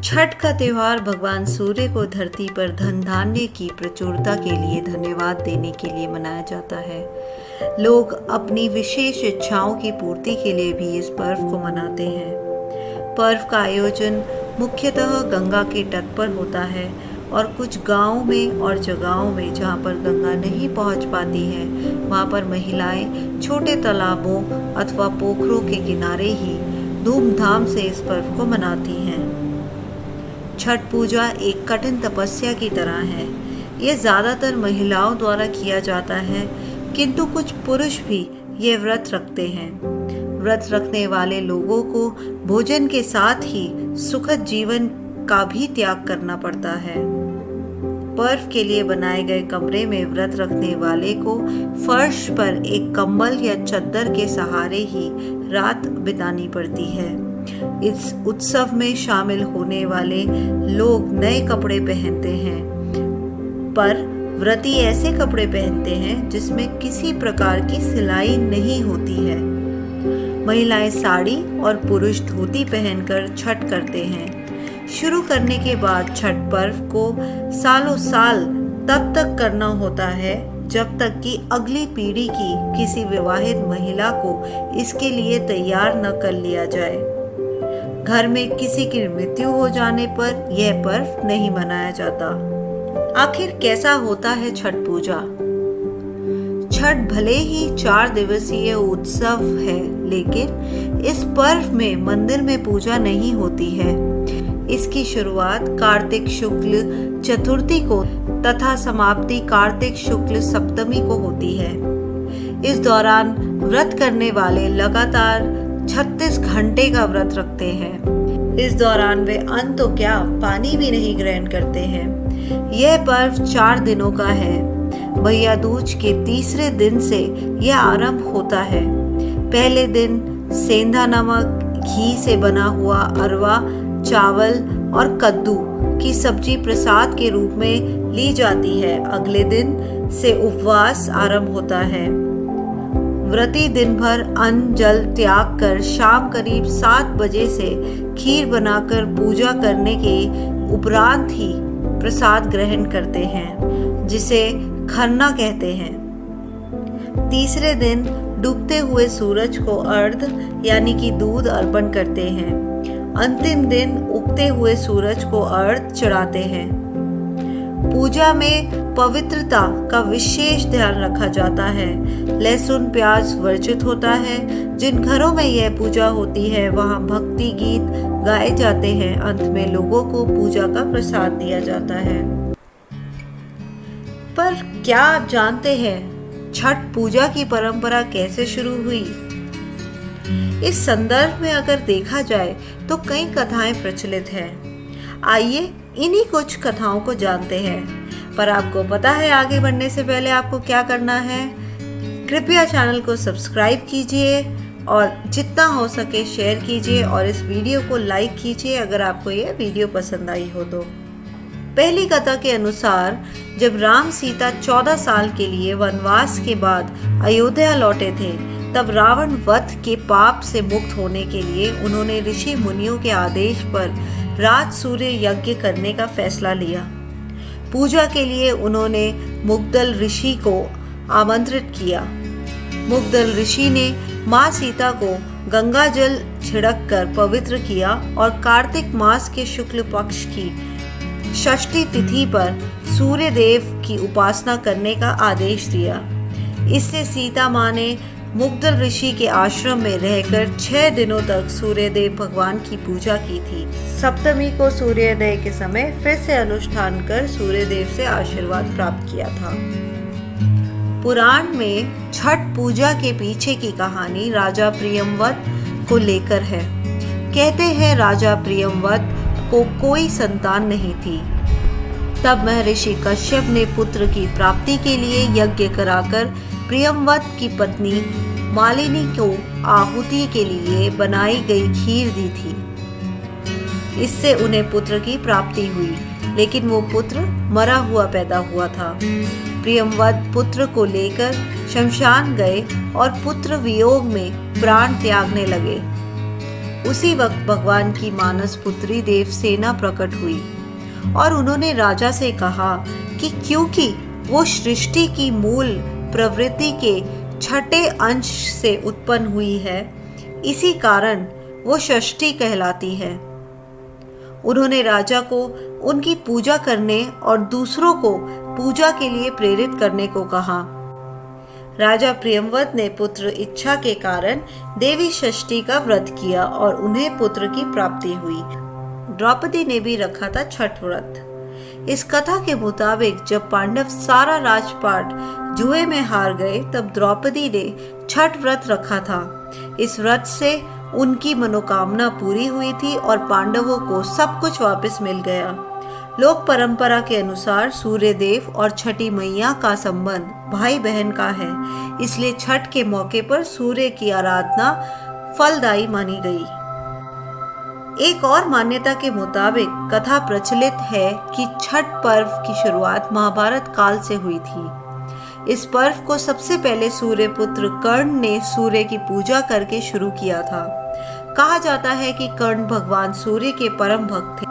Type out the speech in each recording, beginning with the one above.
छठ का त्योहार भगवान सूर्य को धरती पर धन धान्य की प्रचुरता के लिए धन्यवाद देने के लिए मनाया जाता है। लोग अपनी विशेष इच्छाओं की पूर्ति के लिए भी इस पर्व को मनाते हैं। पर्व का आयोजन मुख्यतः गंगा के तट पर होता है और कुछ गांवों में और जगहों में जहां पर गंगा नहीं पहुंच पाती है, वहां पर महिलाएं छोटे तालाबों अथवा पोखरों के किनारे ही धूमधाम से इस पर्व को मनाती हैं। छठ पूजा एक कठिन तपस्या की तरह है। ये ज़्यादातर महिलाओं द्वारा किया जाता है, किंतु कुछ पुरुष भी ये व्रत रखते हैं। व्रत रखने वाले लोगों को भोजन के साथ ही सुखद जीवन का भी त्याग करना पड़ता है। पर्व के लिए बनाए गए कमरे में व्रत रखने वाले को फर्श पर एक कंबल या चद्दर के सहारे ही रात बितानी पड़ती है। इस उत्सव में शामिल होने वाले लोग नए कपड़े पहनते हैं, पर व्रती ऐसे कपड़े पहनते हैं जिसमें किसी प्रकार की सिलाई नहीं होती है। महिलाएं साड़ी और पुरुष धोती पहनकर छठ करते हैं। शुरू करने के बाद छठ पर्व को सालों साल तब तक करना होता है जब तक कि अगली पीढ़ी की किसी विवाहित महिला को इसके लिए तैयार न कर लिया जाए। घर में किसी की मृत्यु हो जाने पर यह पर्व नहीं मनाया जाता। आखिर कैसा होता है छठ पूजा? छठ भले ही 4 दिवसीय उत्सव है, लेकिन इस पर्व में मंदिर में पूजा नहीं होती है। इसकी शुरुआत कार्तिक शुक्ल चतुर्थी को तथा समाप्ति कार्तिक शुक्ल सप्तमी को होती है। इस दौरान व्रत करने वाले लगातार 36 घंटे का व्रत रखते हैं। इस दौरान वे अन्न तो क्या, पानी भी नहीं ग्रहण करते हैं। यह पर्व 4 दिनों का है। भैया दूज के तीसरे दिन से यह आरंभ होता है। पहले दिन सेंधा नमक, घी से बना हुआ अरवा चावल और कद्दू की सब्जी प्रसाद के रूप में ली जाती है। अगले दिन से उपवास आरंभ होता है। व्रती दिन भर अन्न जल त्याग कर शाम करीब 7 बजे से खीर बनाकर पूजा करने के उपरांत ही प्रसाद ग्रहण करते हैं, जिसे खरना कहते हैं। तीसरे दिन डूबते हुए सूरज को अर्घ्य यानी कि दूध अर्पण करते हैं। अंतिम दिन उगते हुए सूरज को अर्घ्य चढ़ाते हैं। पूजा में पवित्रता का विशेष ध्यान रखा जाता है। लहसुन प्याज वर्जित होता है। जिन घरों में यह पूजा होती है वहां भक्ति गीत गाए जाते हैं। अंत में लोगों को पूजा का प्रसाद दिया जाता है। पर क्या आप जानते हैं छठ पूजा की परंपरा कैसे शुरू हुई? इस संदर्भ में अगर देखा जाए तो कई कथाएं प्रचलित हैं। आइए इन्हीं कुछ कथाओं को जानते हैं। पर आपको पता है आगे बढ़ने से पहले आपको क्या करना है? कृपया चैनल को सब्सक्राइब कीजिए और जितना हो सके शेयर कीजिए और इस वीडियो को लाइक कीजिए अगर आपको ये वीडियो पसंद आई हो तो। पहली कथा के अनुसार जब राम सीता 14 साल के लिए वनवास के बाद अयोध्या लौटे थे, तब रावण वध के पाप से मुक्त होने के लिए उन्होंने ऋषि मुनियों के आदेश पर रात सूर्य यज्ञ करने का फैसला लिया। पूजा के लिए उन्होंने मुग्दल ऋषि को आमंत्रित किया। मुग्दल ऋषि ने माँ सीता को गंगा जल छिड़क कर पवित्र किया और कार्तिक मास के शुक्ल पक्ष की षष्ठी तिथि पर सूर्य देव की उपासना करने का आदेश दिया। इससे सीता माँ ने मुग्दल ऋषि के आश्रम में रहकर 6 दिनों तक सूर्यदेव भगवान की पूजा की थी। सप्तमी को सूर्योदय के समय फिर से अनुष्ठान कर सूर्यदेव से आशीर्वाद प्राप्त किया था। पुराण में छठ पूजा के पीछे की कहानी राजा प्रियंवत को लेकर है। कहते हैं राजा प्रियंवत को कोई संतान नहीं थी। तब महर्षि कश्यप ने पुत्र की प्राप्ति के लिए यज्ञ कराकर प्रियंवत की पत्नी मालिनी को आहुति के लिए बनाई गई खीर दी थी। इससे उन्हें पुत्र की प्राप्ति हुई, लेकिन वो पुत्र मरा हुआ पैदा हुआ था। प्रियंवत पुत्र को लेकर शमशान गए और पुत्र वियोग में प्राण त्यागने लगे। उसी वक्त भगवान की मानस पुत्री देवसेना प्रकट हुई और उन्होंने राजा से कहा कि क्योंकि वो सृष्टि की मूल प्रवृत्ति के छठे अंश से उत्पन्न हुई है, इसी कारण वो षष्ठी कहलाती है। उन्होंने राजा को उनकी पूजा करने और दूसरों को पूजा के लिए प्रेरित करने को कहा। राजा प्रियंवद ने पुत्र इच्छा के कारण देवी षष्ठी का व्रत किया और उन्हें पुत्र की प्राप्ति हुई। द्रौपदी ने भी रखा था छठ व्रत। इस कथा के मुताबिक जब पांडव सारा राजपाट जुए में हार गए, तब द्रौपदी ने छठ व्रत रखा था। इस व्रत से उनकी मनोकामना पूरी हुई थी और पांडवों को सब कुछ वापस मिल गया। लोक परंपरा के अनुसार सूर्य देव और छठी मैया का संबंध भाई बहन का है, इसलिए छठ के मौके पर सूर्य की आराधना फलदायी मानी गई। एक और मान्यता के मुताबिक कथा प्रचलित है कि छठ पर्व की शुरुआत महाभारत काल से हुई थी। इस पर्व को सबसे पहले सूर्य पुत्र कर्ण ने सूर्य की पूजा करके शुरू किया था। कहा जाता है कि कर्ण भगवान सूर्य के परम भक्त थे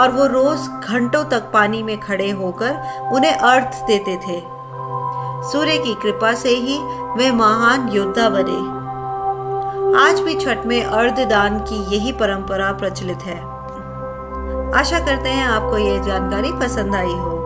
और वो रोज घंटों तक पानी में खड़े होकर उन्हें अर्घ्य देते थे। सूर्य की कृपा से ही वे महान योद्धा बने। आज भी छठ में अर्घ्य दान की यही परंपरा प्रचलित है। आशा करते हैं आपको यह जानकारी पसंद आई हो।